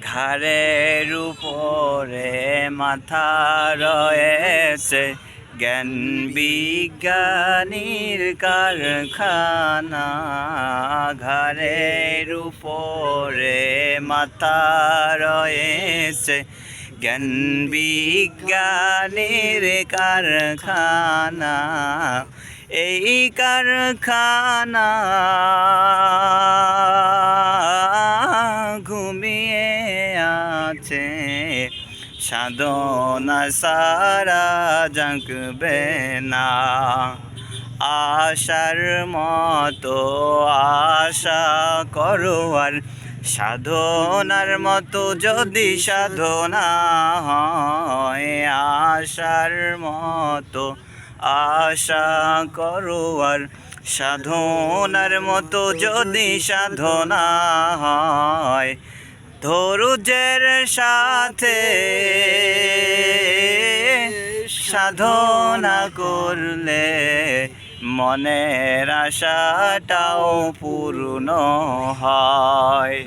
ঘাড়ের উপরে মাথা রয়েছে, জ্ঞান বিজ্ঞানীর কারখানা। ঘাড়ের উপরে মাথা রয়েছে, জ্ঞান বিজ্ঞানীর কারখানা। এই কারখানা ঘুমিয়ে আছে, সাধনা সারা জাগবে না। আশার মতো আশা করো, আর সাধনার মতো যদি সাধনা হয়। আশার মতো আশা করো, আর সাধনার মতো যদি সাধনা হয়। ধৈর্যের সাথে সাধনা করলে মনের আশাটাও পূর্ণ হয়।